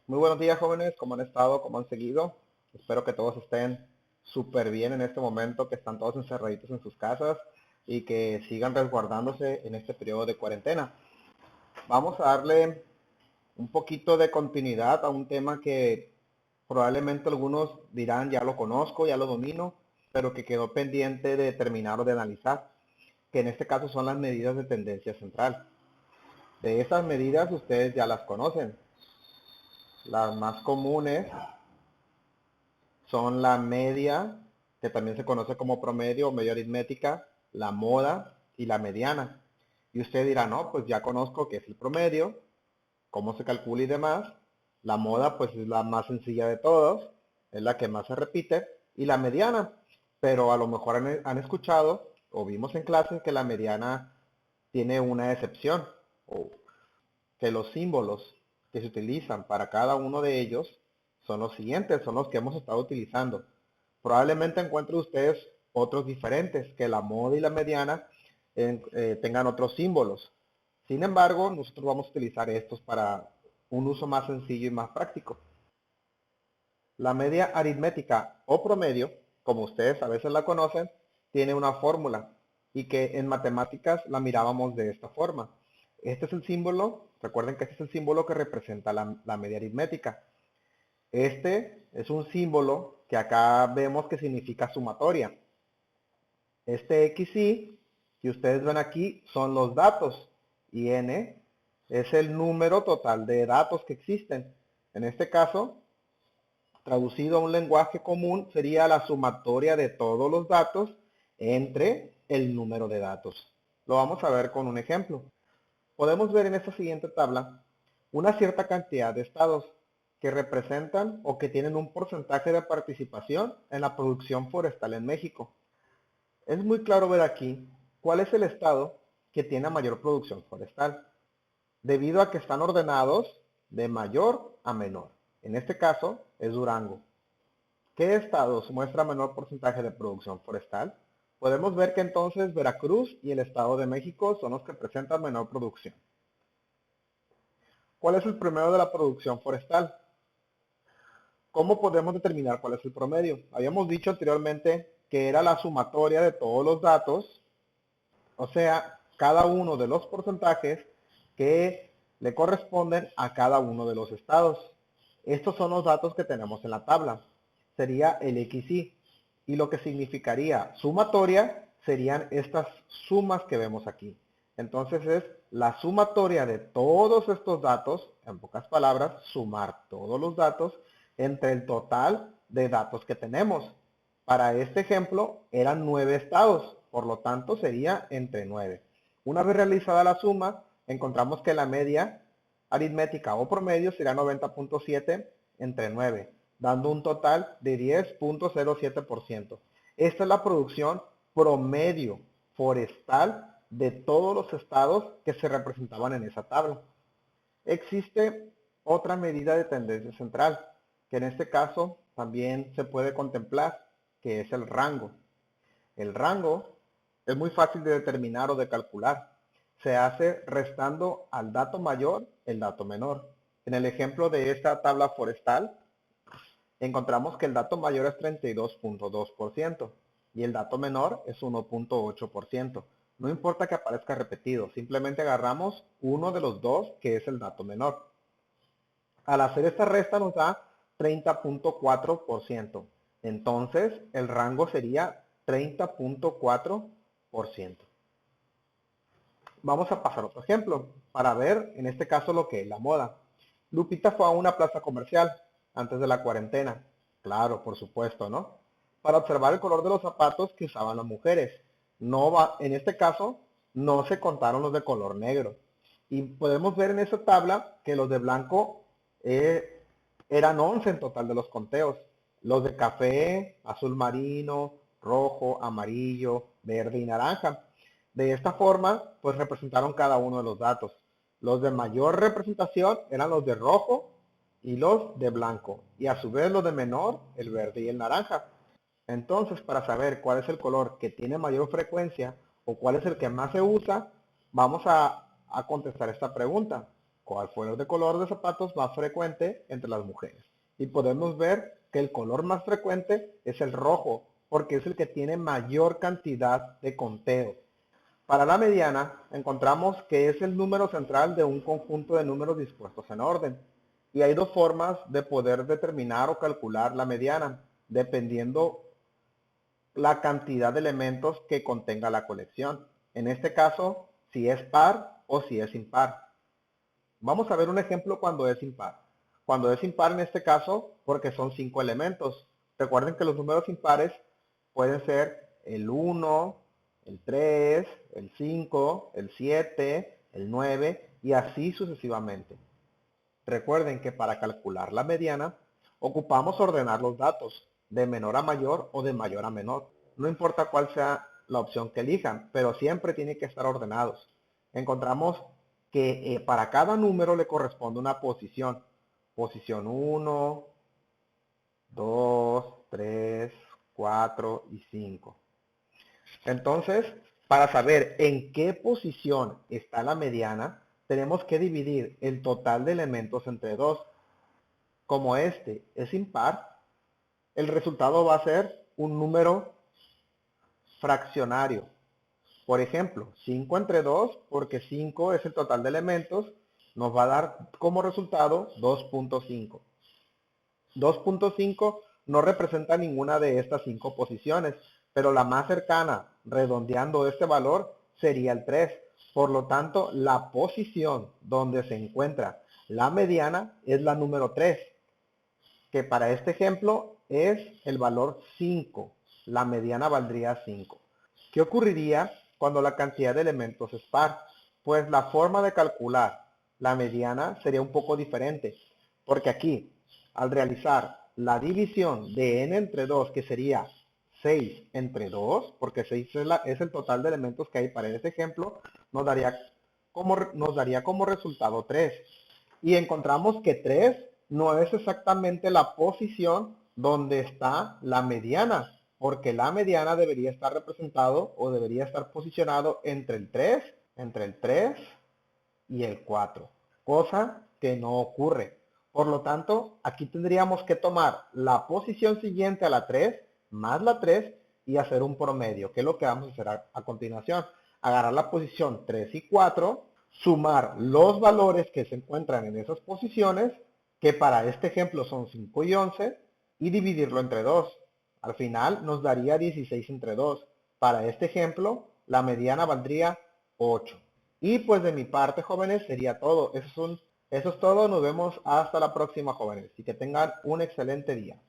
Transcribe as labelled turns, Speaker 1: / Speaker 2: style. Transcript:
Speaker 1: Muy buenos días, jóvenes. ¿Cómo han estado? ¿Cómo han seguido? Espero que todos estén súper bien en este momento, que están todos encerraditos en sus casas y que sigan resguardándose en este periodo de cuarentena. Vamos a darle un poquito de continuidad a un tema que probablemente algunos dirán ya lo conozco, ya lo domino, pero que quedó pendiente de terminar o de analizar, que en este caso son las medidas de tendencia central. De esas medidas ustedes ya las conocen. Las más comunes son la media, que también se conoce como promedio o media aritmética, la moda y la mediana. Y usted dirá, no, pues ya conozco qué es el promedio, cómo se calcula y demás. La moda, pues es la más sencilla de todos, es la que más se repite, y la mediana. Pero a lo mejor han escuchado o vimos en clase que la mediana tiene una excepción, o que los símbolos que se utilizan para cada uno de ellos son los siguientes, son los que hemos estado utilizando. Probablemente encuentren ustedes otros diferentes, que la moda y la mediana tengan otros símbolos. Sin embargo, nosotros vamos a utilizar estos para un uso más sencillo y más práctico. La media aritmética o promedio, como ustedes a veces la conocen, tiene una fórmula y que en matemáticas la mirábamos de esta forma. Este es el símbolo, recuerden que este es el símbolo que representa la media aritmética. Este es un símbolo que acá vemos que significa sumatoria. Este XY que ustedes ven aquí son los datos y N es el número total de datos que existen. En este caso, traducido a un lenguaje común, sería la sumatoria de todos los datos entre el número de datos. Lo vamos a ver con un ejemplo. Podemos ver en esta siguiente tabla una cierta cantidad de estados que representan o que tienen un porcentaje de participación en la producción forestal en México. Es muy claro ver aquí cuál es el estado que tiene mayor producción forestal, debido a que están ordenados de mayor a menor. En este caso es Durango. ¿Qué estados muestra menor porcentaje de producción forestal? Podemos ver que entonces Veracruz y el Estado de México son los que presentan menor producción. ¿Cuál es el promedio de la producción forestal? ¿Cómo podemos determinar cuál es el promedio? Habíamos dicho anteriormente que era la sumatoria de todos los datos, o sea, cada uno de los porcentajes que le corresponden a cada uno de los estados. Estos son los datos que tenemos en la tabla. Sería el XY. Y lo que significaría sumatoria serían estas sumas que vemos aquí. Entonces es la sumatoria de todos estos datos, en pocas palabras, sumar todos los datos entre el total de datos que tenemos. Para este ejemplo eran 9 estados, por lo tanto sería entre 9. Una vez realizada la suma, encontramos que la media aritmética o promedio será 90.7 entre 9, dando un total de 10.07%. Esta es la producción promedio forestal de todos los estados que se representaban en esa tabla. Existe otra medida de tendencia central, que en este caso también se puede contemplar, que es el rango. El rango es muy fácil de determinar o de calcular. Se hace restando al dato mayor el dato menor. En el ejemplo de esta tabla forestal, encontramos que el dato mayor es 32.2% y el dato menor es 1.8%. No importa que aparezca repetido, simplemente agarramos uno de los dos que es el dato menor. Al hacer esta resta nos da 30.4%. Entonces el rango sería 30.4%. Vamos a pasar a otro ejemplo para ver en este caso lo que es la moda. Lupita fue a una plaza comercial antes de la cuarentena. Claro, por supuesto, ¿no? Para observar el color de los zapatos que usaban las mujeres. No va, en este caso, no se contaron los de color negro. Y podemos ver en esa tabla que los de blanco eran 11 en total de los conteos. Los de café, azul marino, rojo, amarillo, verde y naranja. De esta forma, pues representaron cada uno de los datos. Los de mayor representación eran los de rojo y los de blanco. Y a su vez los de menor, el verde y el naranja. Entonces, para saber cuál es el color que tiene mayor frecuencia o cuál es el que más se usa, vamos a contestar esta pregunta. cuál fue el de color de zapatos más frecuente entre las mujeres. Y podemos ver que el color más frecuente es el rojo, porque es el que tiene mayor cantidad de conteos. Para la mediana, encontramos que es el número central de un conjunto de números dispuestos en orden. Y hay dos formas de poder determinar o calcular la mediana, dependiendo la cantidad de elementos que contenga la colección. En este caso, si es par o si es impar. Vamos a ver un ejemplo cuando es impar. Cuando es impar en este caso, porque son 5 elementos. Recuerden que los números impares pueden ser el 1, el 3, el 5, el 7, el 9 y así sucesivamente. Recuerden que para calcular la mediana, ocupamos ordenar los datos de menor a mayor o de mayor a menor. No importa cuál sea la opción que elijan, pero siempre tienen que estar ordenados. Encontramos que para cada número le corresponde una posición. Posición 1, 2, 3, 4 y 5. Entonces, para saber en qué posición está la mediana, tenemos que dividir el total de elementos entre 2. Como este es impar, el resultado va a ser un número fraccionario. Por ejemplo, 5 entre 2, porque 5 es el total de elementos, nos va a dar como resultado 2.5. 2.5 no representa ninguna de estas 5 posiciones, pero la más cercana, redondeando este valor, sería el 3. Por lo tanto, la posición donde se encuentra la mediana es la número 3, que para este ejemplo es el valor 5. La mediana valdría 5. ¿Qué ocurriría cuando la cantidad de elementos es par? Pues la forma de calcular la mediana sería un poco diferente, porque aquí, al realizar la división de n entre 2, que sería 6 entre 2, porque 6 es el total de elementos que hay para este ejemplo, nos daría como resultado 3. Y encontramos que 3 no es exactamente la posición donde está la mediana, porque la mediana debería estar representado o debería estar posicionado entre el 3 y el 4, cosa que no ocurre. Por lo tanto, aquí tendríamos que tomar la posición siguiente a la 3 más la 3 y hacer un promedio, que es lo que vamos a hacer a continuación. Agarrar la posición 3 y 4, sumar los valores que se encuentran en esas posiciones, que para este ejemplo son 5 y 11, y dividirlo entre 2. Al final nos daría 16 entre 2. Para este ejemplo, la mediana valdría 8. Y pues de mi parte, jóvenes, sería todo. Eso es todo. Nos vemos hasta la próxima, jóvenes. Y que tengan un excelente día.